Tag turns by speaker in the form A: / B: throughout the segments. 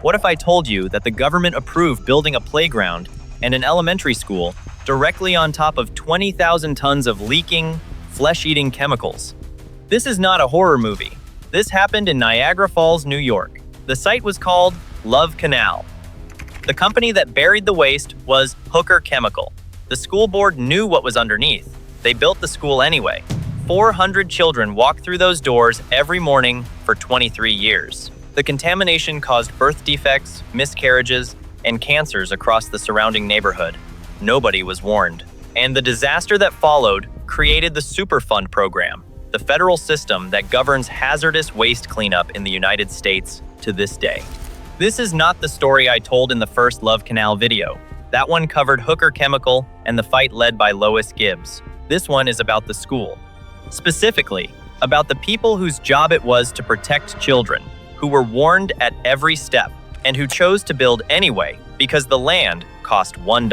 A: What if I told you that the government approved building a playground and an elementary school directly on top of 20,000 tons of leaking, flesh-eating chemicals? This is not a horror movie. This happened in Niagara Falls, New York. The site was called Love Canal. The company that buried the waste was Hooker Chemical. The school board knew what was underneath. They built the school anyway. 400 children walked through those doors every morning for 23 years. The contamination caused birth defects, miscarriages, and cancers across the surrounding neighborhood. Nobody was warned. And the disaster that followed created the Superfund program, the federal system that governs hazardous waste cleanup in the United States to this day. This is not the story I told in the first Love Canal video. That one covered Hooker Chemical and the fight led by Lois Gibbs. This one is about the school. Specifically, about the people whose job it was to protect children, who were warned at every step, and who chose to build anyway because the land cost $1.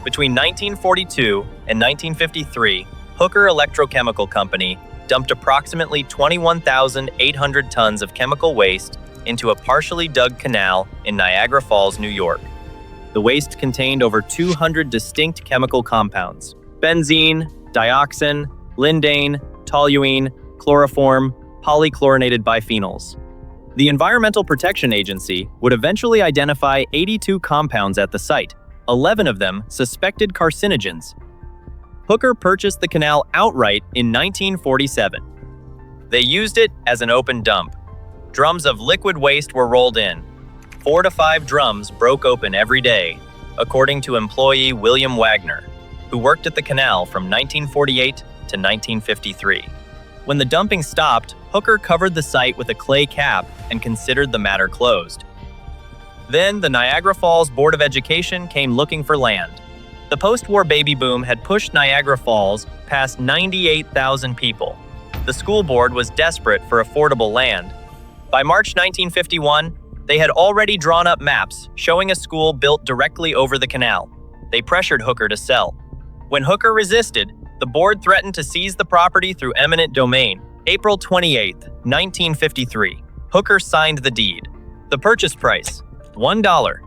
A: Between 1942 and 1953, Hooker Electrochemical Company dumped approximately 21,800 tons of chemical waste into a partially dug canal in Niagara Falls, New York. The waste contained over 200 distinct chemical compounds: benzene, dioxin, lindane, toluene, chloroform, polychlorinated biphenyls. The Environmental Protection Agency would eventually identify 82 compounds at the site, 11 of them suspected carcinogens. Hooker purchased the canal outright in 1947. They used it as an open dump. Drums of liquid waste were rolled in. 4 to 5 drums broke open every day, according to employee William Wagner, who worked at the canal from 1948 to 1953. When the dumping stopped, Hooker covered the site with a clay cap and considered the matter closed. Then the Niagara Falls Board of Education came looking for land. The post-war baby boom had pushed Niagara Falls past 98,000 people. The school board was desperate for affordable land. By March 1951, they had already drawn up maps showing a school built directly over the canal. They pressured Hooker to sell. When Hooker resisted, the board threatened to seize the property through eminent domain. April 28, 1953, Hooker signed the deed. The purchase price, $1.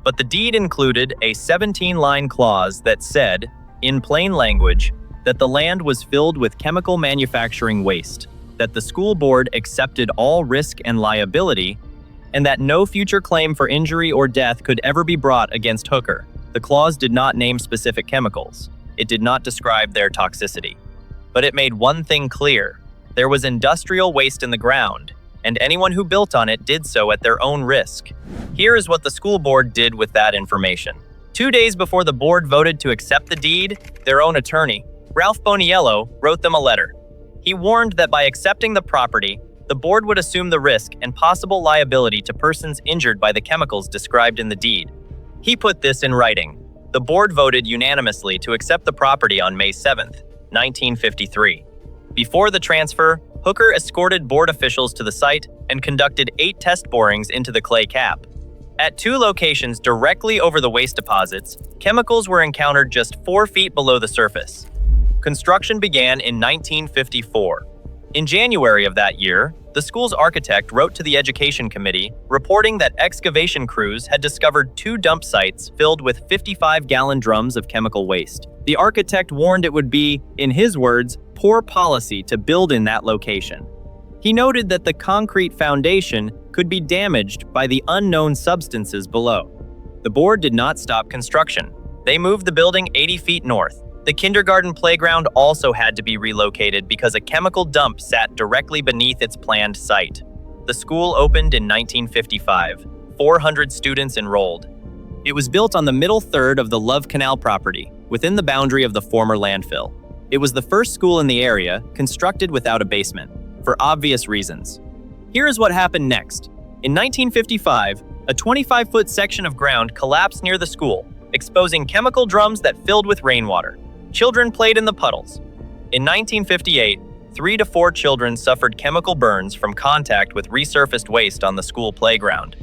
A: But the deed included a 17-line clause that said, in plain language, that the land was filled with chemical manufacturing waste, that the school board accepted all risk and liability, and that no future claim for injury or death could ever be brought against Hooker. The clause did not name specific chemicals. It did not describe their toxicity. But it made one thing clear. There was industrial waste in the ground, and anyone who built on it did so at their own risk. Here is what the school board did with that information. 2 days before the board voted to accept the deed, their own attorney, Ralph Boniello, wrote them a letter. He warned that by accepting the property, the board would assume the risk and possible liability to persons injured by the chemicals described in the deed. He put this in writing. The board voted unanimously to accept the property on May 7, 1953. Before the transfer, Hooker escorted board officials to the site and conducted 8 test borings into the clay cap. At 2 locations directly over the waste deposits, chemicals were encountered just 4 feet below the surface. Construction began in 1954. In January of that year, the school's architect wrote to the Education Committee reporting that excavation crews had discovered 2 dump sites filled with 55-gallon drums of chemical waste. The architect warned it would be, in his words, poor policy to build in that location. He noted that the concrete foundation could be damaged by the unknown substances below. The board did not stop construction. They moved the building 80 feet north. The kindergarten playground also had to be relocated because a chemical dump sat directly beneath its planned site. The school opened in 1955. 400 students enrolled. It was built on the middle third of the Love Canal property, within the boundary of the former landfill. It was the first school in the area constructed without a basement, for obvious reasons. Here is what happened next. In 1955, a 25-foot section of ground collapsed near the school, exposing chemical drums that filled with rainwater. Children played in the puddles. In 1958, 3 to 4 children suffered chemical burns from contact with resurfaced waste on the school playground.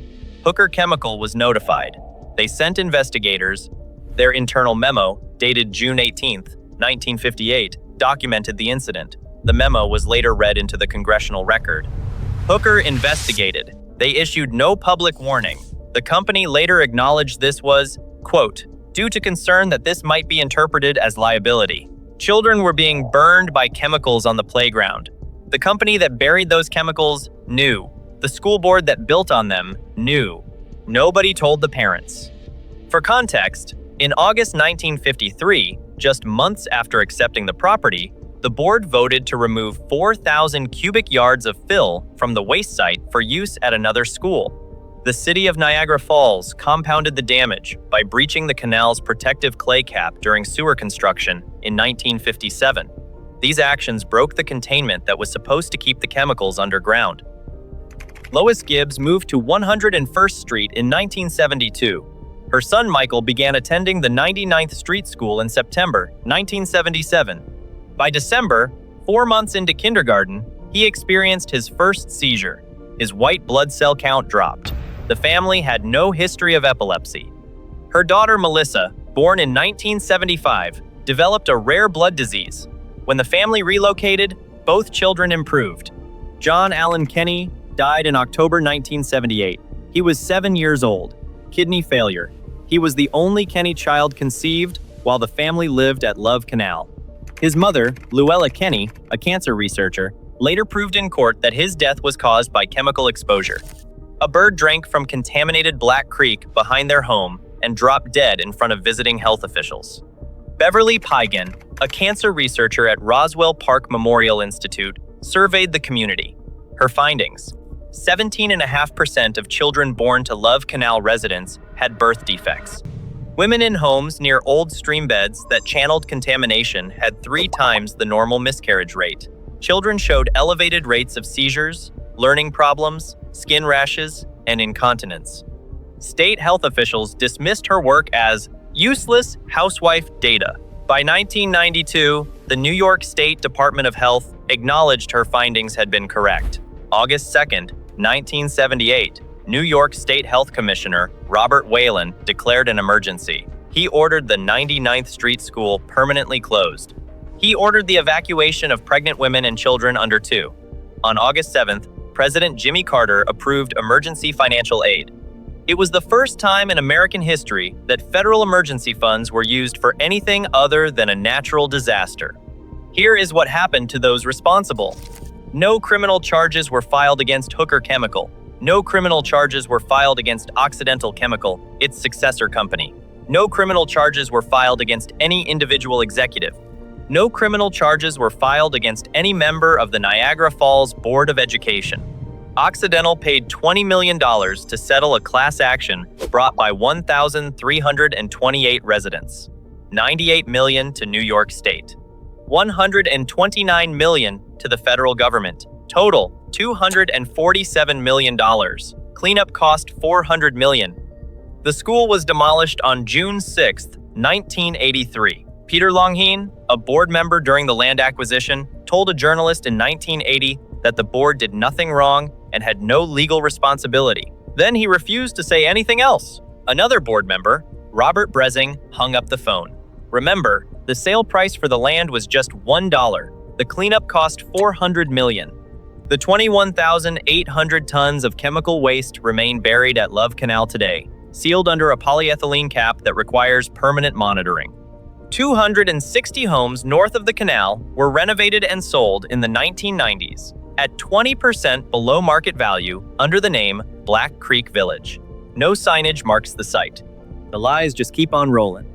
A: Hooker Chemical was notified. They sent investigators. Their internal memo, dated June 18, 1958, documented the incident. The memo was later read into the congressional record. Hooker investigated. They issued no public warning. The company later acknowledged this was, quote, due to concern that this might be interpreted as liability. Children were being burned by chemicals on the playground. The company that buried those chemicals knew. The school board that built on them knew. Nobody told the parents. For context, in August 1953, just months after accepting the property, the board voted to remove 4,000 cubic yards of fill from the waste site for use at another school. The city of Niagara Falls compounded the damage by breaching the canal's protective clay cap during sewer construction in 1957. These actions broke the containment that was supposed to keep the chemicals underground. Lois Gibbs moved to 101st Street in 1972. Her son Michael began attending the 99th Street School in September 1977. By December, 4 months into kindergarten, he experienced his first seizure. His white blood cell count dropped. The family had no history of epilepsy. Her daughter Melissa, born in 1975, developed a rare blood disease. When the family relocated, both children improved. John Allen Kenny died in October 1978. He was 7 years old. Kidney failure. He was the only Kenny child conceived while the family lived at Love Canal. His mother, Luella Kenny, a cancer researcher, later proved in court that his death was caused by chemical exposure. A bird drank from contaminated Black Creek behind their home and dropped dead in front of visiting health officials. Beverly Paigen, a cancer researcher at Roswell Park Memorial Institute, surveyed the community. Her findings: 17.5% of children born to Love Canal residents had birth defects. Women in homes near old stream beds that channeled contamination had 3 times the normal miscarriage rate. Children showed elevated rates of seizures, learning problems, skin rashes, and incontinence. State health officials dismissed her work as useless housewife data. By 1992, the New York State Department of Health acknowledged her findings had been correct. August 2, 1978, New York State Health Commissioner Robert Whalen declared an emergency. He ordered the 99th Street School permanently closed. He ordered the evacuation of pregnant women and children under 2. On August 7th, President Jimmy Carter approved emergency financial aid. It was the first time in American history that federal emergency funds were used for anything other than a natural disaster. Here is what happened to those responsible. No criminal charges were filed against Hooker Chemical. No criminal charges were filed against Occidental Chemical, its successor company. No criminal charges were filed against any individual executive. No criminal charges were filed against any member of the Niagara Falls Board of Education. Occidental paid $20 million to settle a class action brought by 1,328 residents. $98 million to New York State. $129 million to the federal government. Total, $247 million. Cleanup cost $400 million. The school was demolished on June 6, 1983. Peter Longheen, a board member during the land acquisition, told a journalist in 1980 that the board did nothing wrong and had no legal responsibility. Then he refused to say anything else. Another board member, Robert Brezing, hung up the phone. Remember, the sale price for the land was just $1. The cleanup cost $400 million. The 21,800 tons of chemical waste remain buried at Love Canal today, sealed under a polyethylene cap that requires permanent monitoring. 260 homes north of the canal were renovated and sold in the 1990s at 20% below market value under the name Black Creek Village. No signage marks the site. The lies just keep on rolling.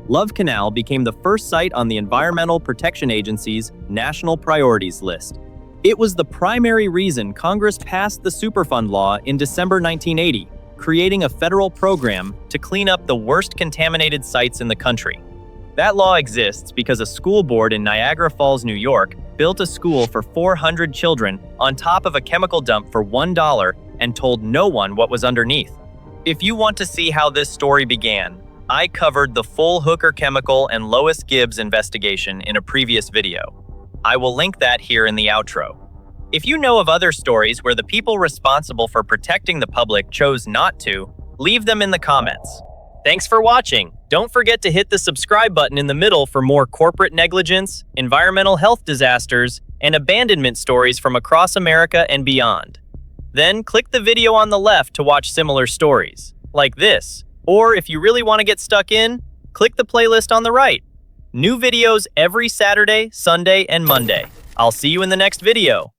A: Love Canal became the first site on the Environmental Protection Agency's National Priorities List. It was the primary reason Congress passed the Superfund law in December 1980, creating a federal program to clean up the worst contaminated sites in the country. That law exists because a school board in Niagara Falls, New York, built a school for 400 children on top of a chemical dump for $1 and told no one what was underneath. If you want to see how this story began, I covered the full Hooker Chemical and Lois Gibbs investigation in a previous video. I will link that here in the outro. If you know of other stories where the people responsible for protecting the public chose not to, leave them in the comments. Thanks for watching. Don't forget to hit the subscribe button in the middle for more corporate negligence, environmental health disasters, and abandonment stories from across America and beyond. Then click the video on the left to watch similar stories, like this. Or if you really want to get stuck in, click the playlist on the right. New videos every Saturday, Sunday, and Monday. I'll see you in the next video.